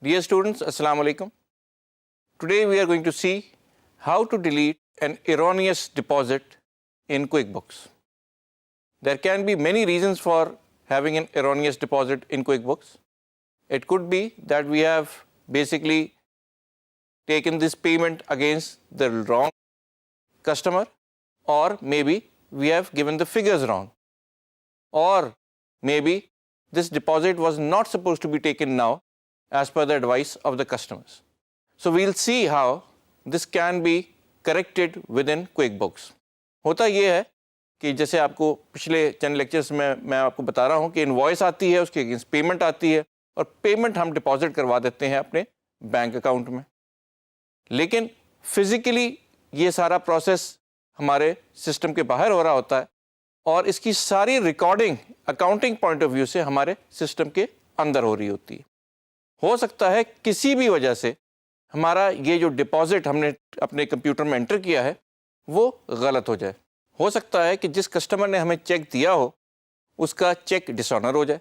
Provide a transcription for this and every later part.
Dear students, Assalamu alaikum. Today we are going to see how to delete an erroneous deposit in QuickBooks. There can be many reasons for having an erroneous deposit in QuickBooks. It could be that we have basically taken this payment against the wrong customer, or maybe we have given the figures wrong, or maybe this deposit was not supposed to be taken now as per the advice of the customers. So we'll see how this can be corrected within QuickBooks. ہوتا یہ ہے کہ جیسے آپ کو پچھلے چند lectures میں آپ کو بتا رہا ہوں کہ انوائس آتی ہے، اس کے اگینسٹ پیمنٹ آتی ہے، اور پیمنٹ ہم ڈپازٹ کروا دیتے ہیں اپنے بینک اکاؤنٹ میں. لیکن فزیکلی یہ سارا پروسیس ہمارے سسٹم کے باہر ہو رہا ہوتا ہے، اور اس کی ساری recording accounting point of view سے ہمارے سسٹم کے اندر ہو رہی ہوتی ہے. ہو سکتا ہے کسی بھی وجہ سے ہمارا یہ جو ڈپازٹ ہم نے اپنے کمپیوٹر میں انٹر کیا ہے وہ غلط ہو جائے. ہو سکتا ہے کہ جس کسٹمر نے ہمیں چیک دیا ہو اس کا چیک ڈس آنر ہو جائے،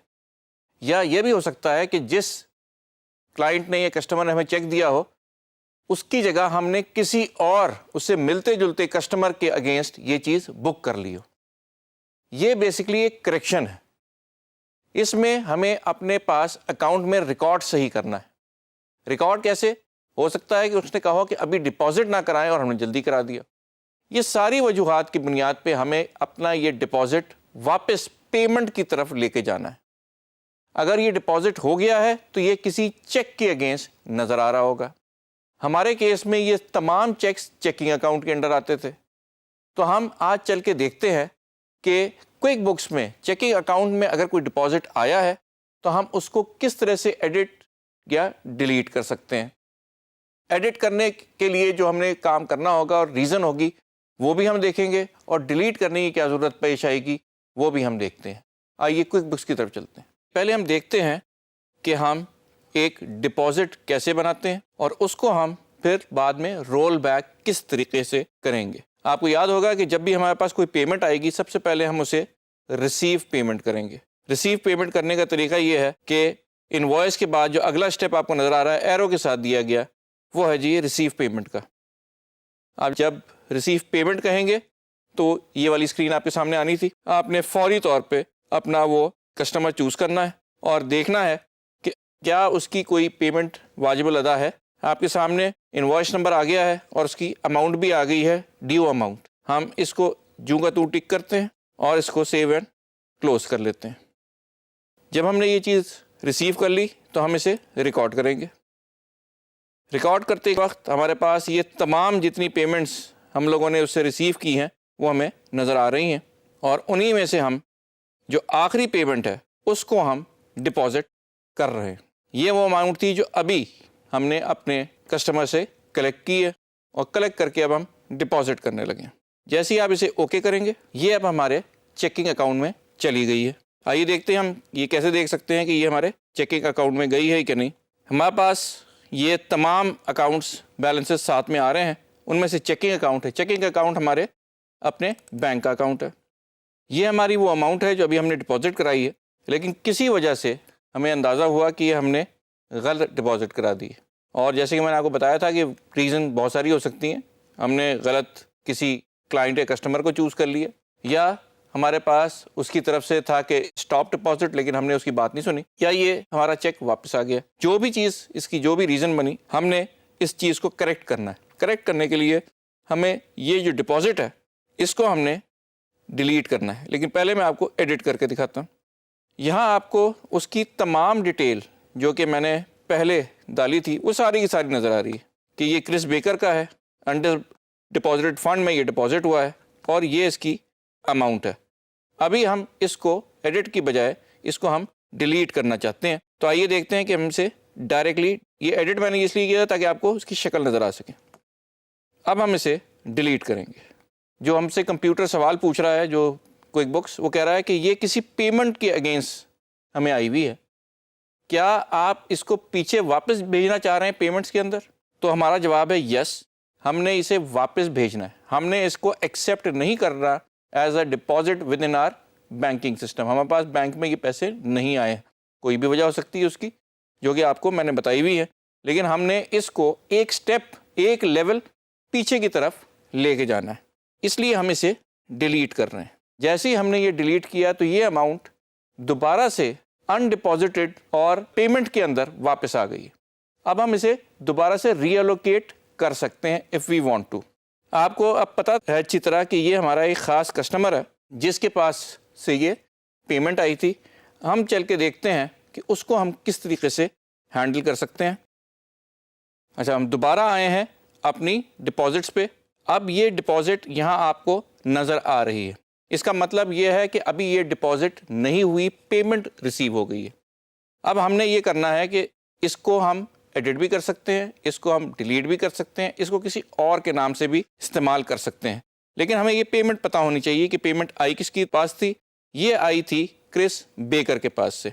یا یہ بھی ہو سکتا ہے کہ جس کلائنٹ نے یا کسٹمر نے ہمیں چیک دیا ہو اس کی جگہ ہم نے کسی اور اس سے ملتے جلتے کسٹمر کے اگینسٹ یہ چیز بک کر لی ہو. یہ بیسکلی ایک کریکشن ہے. اس میں ہمیں اپنے پاس اکاؤنٹ میں ریکارڈ صحیح کرنا ہے. ریکارڈ کیسے؟ ہو سکتا ہے کہ اس نے کہا کہ ابھی ڈپازٹ نہ کرائیں اور ہم نے جلدی کرا دیا. یہ ساری وجوہات کی بنیاد پہ ہمیں اپنا یہ ڈپازٹ واپس پیمنٹ کی طرف لے کے جانا ہے. اگر یہ ڈپازٹ ہو گیا ہے تو یہ کسی چیک کے اگینسٹ نظر آ رہا ہوگا. ہمارے کیس میں یہ تمام چیکس چیکنگ اکاؤنٹ کے انڈر آتے تھے. تو ہم آج چل کے دیکھتے ہیں کہ کوئک بکس میں چیکنگ اکاؤنٹ میں اگر کوئی ڈپازٹ آیا ہے تو ہم اس کو کس طرح سے ایڈٹ یا ڈیلیٹ کر سکتے ہیں. ایڈٹ کرنے کے لیے جو ہم نے کام کرنا ہوگا اور ریزن ہوگی وہ بھی ہم دیکھیں گے، اور ڈیلیٹ کرنے کی کیا ضرورت پیش آئے گی وہ بھی ہم دیکھتے ہیں. آئیے کوئک بکس کی طرف چلتے ہیں. پہلے ہم دیکھتے ہیں کہ ہم ایک ڈپازٹ کیسے بناتے ہیں اور اس کو ہم پھر بعد میں رول بیک کس طریقے سے کریں گے. آپ کو یاد ہوگا کہ جب بھی ہمارے پاس کوئی پیمنٹ آئے گی سب سے پہلے ہم اسے ریسیو پیمنٹ کریں گے. ریسیو پیمنٹ کرنے کا طریقہ یہ ہے کہ انوائس کے بعد جو اگلا اسٹیپ آپ کو نظر آ رہا ہے ایرو کے ساتھ دیا گیا وہ ہے جی یہ ریسیو پیمنٹ کا. آپ جب ریسیو پیمنٹ کہیں گے تو یہ والی اسکرین آپ کے سامنے آنی تھی. آپ نے فوری طور پہ اپنا وہ کسٹمر چوز کرنا ہے اور دیکھنا ہے کہ کیا اس کی کوئی پیمنٹ واجب الادا ہے. آپ کے سامنے انوائس نمبر آ گیا ہے اور اس کی اماؤنٹ بھی آ گئی ہے، ڈیو اماؤنٹ. ہم اس کو جوں کا توں ٹک کرتے ہیں اور اس کو سیو اینڈ کلوز کر لیتے ہیں. جب ہم نے یہ چیز ریسیو کر لی تو ہم اسے ریکارڈ کریں گے. ریکارڈ کرتے وقت ہمارے پاس یہ تمام جتنی پیمنٹس ہم لوگوں نے اس سے ریسیو کی ہیں وہ ہمیں نظر آ رہی ہیں، اور انہی میں سے ہم جو آخری پیمنٹ ہے اس کو ہم ڈپازٹ کر رہے ہیں. یہ وہ اماؤنٹ تھی جو ابھی ہم نے اپنے کسٹمر سے کلیکٹ کی ہے، اور کلیکٹ کر کے اب ہم ڈپازٹ کرنے لگے ہیں. جیسے ہی آپ اسے اوکے کریں گے یہ اب ہمارے چیکنگ اکاؤنٹ میں چلی گئی ہے. آئیے دیکھتے ہیں ہم یہ کیسے دیکھ سکتے ہیں کہ یہ ہمارے چیکنگ اکاؤنٹ میں گئی ہے کہ نہیں. ہمارے پاس یہ تمام اکاؤنٹس بیلنسز ساتھ میں آ رہے ہیں، ان میں سے چیکنگ اکاؤنٹ ہے. چیکنگ اکاؤنٹ ہمارے اپنے بینک کا اکاؤنٹ ہے. یہ ہماری وہ اماؤنٹ ہے جو ابھی ہم نے ڈپازٹ کرائی ہے، لیکن کسی وجہ سے ہمیں اندازہ ہوا کہ یہ ہم نے غلط ڈپازٹ کرا دی. اور جیسے کہ میں نے آپ کو بتایا تھا کہ ریزن بہت ساری ہو سکتی ہیں. ہم نے غلط کسی کلائنٹ یا کسٹمر کو چوز کر لیا، یا ہمارے پاس اس کی طرف سے تھا کہ اسٹاپ ڈپازٹ لیکن ہم نے اس کی بات نہیں سنی، یا یہ ہمارا چیک واپس آ گیا. جو بھی چیز اس کی جو بھی ریزن بنی ہم نے اس چیز کو کریکٹ کرنا ہے. کریکٹ کرنے کے لیے ہمیں یہ جو ڈپازٹ ہے اس کو ہم نے ڈیلیٹ کرنا ہے. لیکن پہلے میں آپ کو ایڈٹ کر کے دکھاتا ہوں. یہاں آپ کو اس کی تمام ڈیٹیل جو کہ میں نے پہلے ڈالی تھی وہ ساری کی ساری نظر آ رہی ہے کہ یہ کرس بیکر کا ہے، انڈر ڈپازٹڈ فنڈ میں یہ ڈپازٹ ہوا ہے، اور یہ اس کی اماؤنٹ ہے. ابھی ہم اس کو ایڈٹ کی بجائے اس کو ہم ڈیلیٹ کرنا چاہتے ہیں. تو آئیے دیکھتے ہیں کہ ہم سے ڈائریکٹلی یہ ایڈٹ میں نے اس لیے کیا تاکہ آپ کو اس کی شکل نظر آ سکے. اب ہم اسے ڈیلیٹ کریں گے. جو ہم سے کمپیوٹر سوال پوچھ رہا ہے جو کوئک بکس، وہ کہہ رہا ہے کہ یہ کسی پیمنٹ کے اگینسٹ ہمیں آئی ہوئی ہے، کیا آپ اس کو پیچھے واپس بھیجنا چاہ رہے ہیں پیمنٹس کے اندر؟ تو ہمارا جواب ہے یس، ہم نے اسے واپس بھیجنا ہے. ہم نے اس کو ایکسیپٹ نہیں کرنا as a deposit within our banking system. ہمارے پاس بینک میں یہ پیسے نہیں آئے، کوئی بھی وجہ ہو سکتی ہے اس کی. جو کہ آپ کو میں نے بتائی ہوئی ہے، لیکن ہم نے اس کو ایک سٹیپ، ایک لیول پیچھے کی طرف لے کے جانا ہے، اس لیے ہم اسے ڈیلیٹ کر رہے ہیں۔ جیسے ہی ہم نے یہ ڈیلیٹ کیا تو یہ اماؤنٹ دوبارہ سے ان ڈپازٹڈ اور پیمنٹ کے اندر واپس آ گئی ہے۔ اب ہم اسے دوبارہ سے ری ایلوکیٹ کر سکتے ہیں اف وی وانٹ ٹو۔ آپ کو اب پتہ ہے اچھی طرح کہ یہ ہمارا ایک خاص کسٹمر ہے جس کے پاس سے یہ پیمنٹ آئی تھی۔ ہم چل کے دیکھتے ہیں کہ اس کو ہم کس طریقے سے ہینڈل کر سکتے ہیں۔ اچھا، ہم دوبارہ آئے ہیں اپنی ڈپازٹس پہ۔ اب یہ ڈپازٹ یہاں آپ کو نظر آ رہی ہے، اس کا مطلب یہ ہے کہ ابھی یہ ڈپازٹ نہیں ہوئی، پیمنٹ ریسیو ہو گئی ہے۔ اب ہم نے یہ کرنا ہے کہ اس کو ہم ایڈٹ بھی کر سکتے ہیں، اس کو ہم ڈیلیٹ بھی کر سکتے ہیں، اس کو کسی اور کے نام سے بھی استعمال کر سکتے ہیں، لیکن ہمیں یہ پیمنٹ پتہ ہونی چاہیے کہ پیمنٹ آئی کس کے پاس تھی۔ یہ آئی تھی کرس بیکر کے پاس سے۔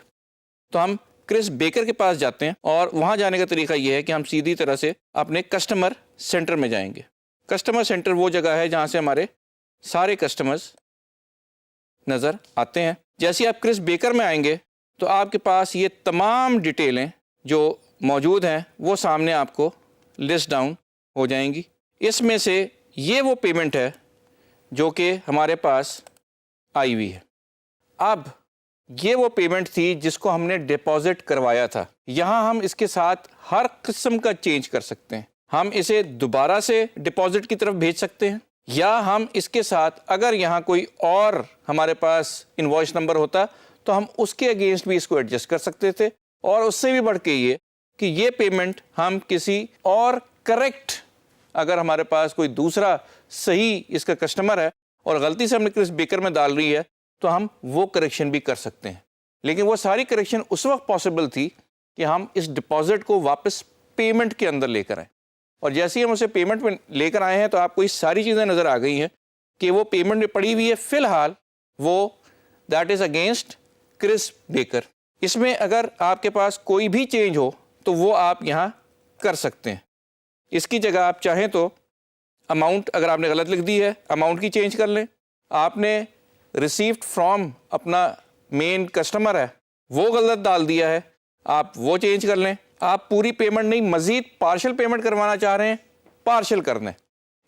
تو ہم کرس بیکر کے پاس جاتے ہیں، اور وہاں جانے کا طریقہ یہ ہے کہ ہم سیدھی طرح سے اپنے کسٹمر سینٹر میں جائیں گے۔ کسٹمر سینٹر وہ جگہ ہے جہاں سے ہمارے سارے کسٹمرز نظر آتے ہیں۔ جیسے آپ کرس بیکر میں آئیں گے تو آپ کے پاس یہ تمام ڈیٹیلیں جو موجود ہیں وہ سامنے آپ کو لسٹ ڈاؤن ہو جائیں گی۔ اس میں سے یہ وہ پیمنٹ ہے جو کہ ہمارے پاس آئی ہوئی ہے۔ اب یہ وہ پیمنٹ تھی جس کو ہم نے ڈپازٹ کروایا تھا۔ یہاں ہم اس کے ساتھ ہر قسم کا چینج کر سکتے ہیں۔ ہم اسے دوبارہ سے ڈپازٹ کی طرف بھیج سکتے ہیں، یا ہم اس کے ساتھ اگر یہاں کوئی اور ہمارے پاس انوائس نمبر ہوتا تو ہم اس کے اگینسٹ بھی اس کو ایڈجسٹ کر سکتے تھے، اور اس سے بھی بڑھ کے یہ کہ یہ پیمنٹ ہم کسی اور کریکٹ، اگر ہمارے پاس کوئی دوسرا صحیح اس کا کسٹمر ہے اور غلطی سے ہم نے کرس بیکر میں ڈال رہی ہے تو ہم وہ کریکشن بھی کر سکتے ہیں۔ لیکن وہ ساری کریکشن اس وقت پاسبل تھی کہ ہم اس ڈپازٹ کو واپس پیمنٹ کے اندر لے کر آئیں، اور جیسے ہی ہم اسے پیمنٹ میں لے کر آئے ہیں تو آپ کو یہ ساری چیزیں نظر آ گئی ہیں کہ وہ پیمنٹ میں پڑی ہوئی ہے فی الحال، وہ that is against Chris Baker. اس میں اگر آپ کے پاس کوئی بھی چینج ہو تو وہ آپ یہاں کر سکتے ہیں۔ اس کی جگہ آپ چاہیں تو اماؤنٹ، اگر آپ نے غلط لکھ دی ہے، اماؤنٹ کی چینج کر لیں۔ آپ نے ریسیوڈ فرام اپنا مین کسٹمر ہے وہ غلط ڈال دیا ہے، آپ وہ چینج کر لیں۔ آپ پوری پیمنٹ نہیں، مزید پارشل پیمنٹ کروانا چاہ رہے ہیں، پارشل کر دیں۔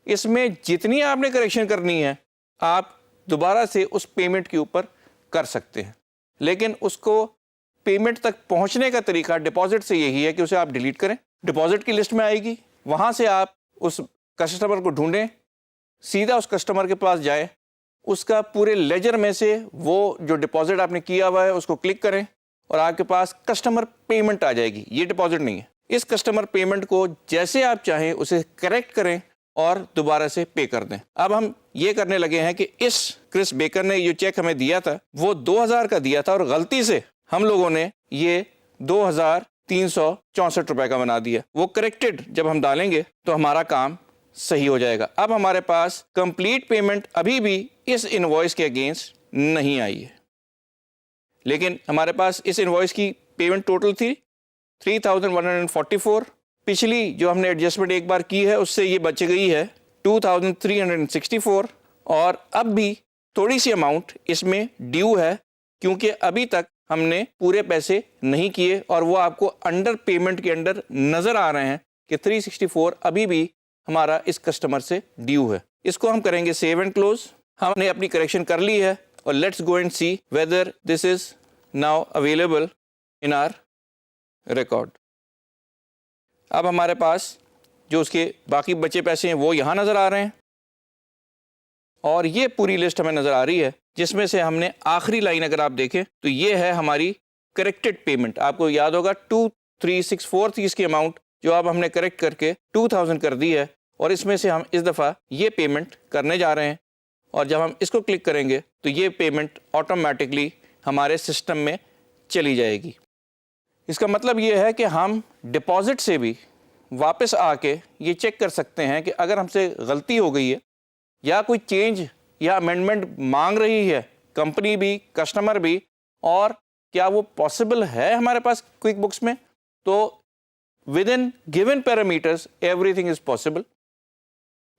اس میں جتنی آپ نے کریکشن کرنی ہے آپ دوبارہ سے اس پیمنٹ کے اوپر کر سکتے ہیں، لیکن اس کو پیمنٹ تک پہنچنے کا طریقہ ڈپازٹ سے یہی ہے کہ اسے آپ ڈیلیٹ کریں۔ ڈپازٹ کی لسٹ میں آئے گی، وہاں سے آپ اس کسٹمر کو ڈھونڈیں، سیدھا اس کسٹمر کے پاس جائیں، اس کا پورے لیجر میں سے وہ جو ڈپازٹ آپ نے کیا ہوا ہے اس کو کلک کریں، اور آپ کے پاس کسٹمر پیمنٹ آ جائے گی۔ یہ ڈپازٹ نہیں ہے۔ اس کسٹمر پیمنٹ کو جیسے آپ چاہیں اسے کریکٹ کریں اور دوبارہ سے پے کر دیں۔ اب ہم یہ کرنے لگے ہیں کہ اس کرس بیکر نے یہ چیک ہمیں دیا تھا وہ 2000 کا دیا تھا، اور غلطی سے ہم لوگوں نے یہ 2364 روپے کا بنا دیا۔ وہ کریکٹڈ جب ہم ڈالیں گے تو ہمارا کام صحیح ہو جائے گا۔ اب ہمارے پاس کمپلیٹ پیمنٹ ابھی بھی اس انوائس کے اگینسٹ نہیں آئی ہے، لیکن ہمارے پاس اس انوائس کی پیمنٹ ٹوٹل تھی 3144۔ پچھلی جو ہم نے ایڈجسٹمنٹ ایک بار کی ہے اس سے یہ بچ گئی ہے 2364، اور اب بھی تھوڑی سی اماؤنٹ اس میں ڈیو ہے کیونکہ ابھی تک ہم نے پورے پیسے نہیں کیے، اور وہ آپ کو انڈر پیمنٹ کے انڈر نظر آ رہے ہیں کہ 364 ابھی بھی ہمارا اس کسٹمر سے ڈیو ہے۔ اس کو ہم کریں گے سیو اینڈ کلوز۔ ہم نے اپنی کریکشن کر لی ہے، اور let's go and see whether this is now available in our record. اب ہمارے پاس جو اس کے باقی بچے پیسے ہیں وہ یہاں نظر آ رہے ہیں، اور یہ پوری لسٹ ہمیں نظر آ رہی ہے جس میں سے ہم نے آخری لائن اگر آپ دیکھیں تو یہ ہے ہماری کریکٹڈ پیمنٹ۔ آپ کو یاد ہوگا 2364 تھی اس کی اماؤنٹ، جو اب ہم نے کریکٹ کر کے 2000 کر دی ہے، اور اس میں سے ہم اس دفعہ یہ پیمنٹ کرنے جا رہے ہیں، اور جب ہم اس کو کلک کریں گے تو یہ پیمنٹ آٹومیٹکلی ہمارے سسٹم میں چلی جائے گی۔ اس کا مطلب یہ ہے کہ ہم ڈپازٹ سے بھی واپس آ کے یہ چیک کر سکتے ہیں کہ اگر ہم سے غلطی ہو گئی ہے یا کوئی چینج یا امینڈمنٹ مانگ رہی ہے کمپنی بھی کسٹمر بھی، اور کیا وہ پاسبل ہے ہمارے پاس کوئک بکس میں، تو with in given parameters every thing is possible.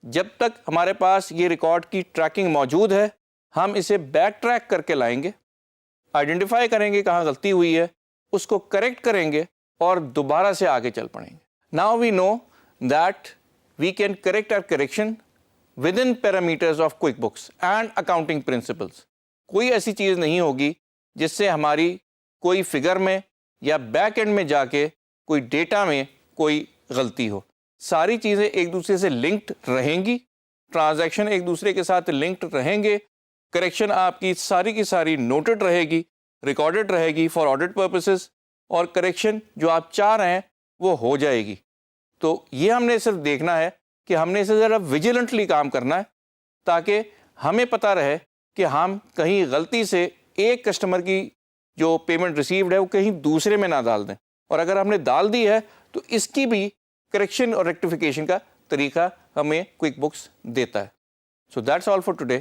جب تک ہمارے پاس یہ ریکارڈ کی ٹریکنگ موجود ہے ہم اسے بیک ٹریک کر کے لائیں گے، آئیڈینٹیفائی کریں گے کہاں غلطی ہوئی ہے، اس کو کریکٹ کریں گے، اور دوبارہ سے آگے چل پڑیں گے. Now we know that we can correct our correction within parameters of QuickBooks and accounting principles. کوئی ایسی چیز نہیں ہوگی جس سے ہماری کوئی فگر میں یا بیک اینڈ میں جا کے کوئی ڈیٹا میں کوئی غلطی ہو. ساری چیزیں ایک دوسرے سے لنکڈ رہیں گی, ٹرانزیکشن ایک دوسرے کے ساتھ لنکڈ رہیں گے, کریکشن آپ کی ساری نوٹڈ رہے گی, ریکارڈڈ رہے گی فار آڈٹ پرپسز, اور کریکشن جو آپ چاہ رہے ہیں وہ ہو جائے گی. تو یہ ہم نے صرف دیکھنا ہے کہ ہم نے اسے ذرا ویجیلنٹلی کام کرنا ہے تاکہ ہمیں پتہ رہے کہ ہم کہیں غلطی سے ایک کسٹمر کی جو پیمنٹ ریسیوڈ ہے وہ کہیں دوسرے میں نہ ڈال دیں, اور اگر ہم نے ڈال دی ہے تو اس کی بھی کریکشن اور ریکٹیفیکیشن کا طریقہ ہمیں کوئک بکس دیتا ہے. So that's all for today.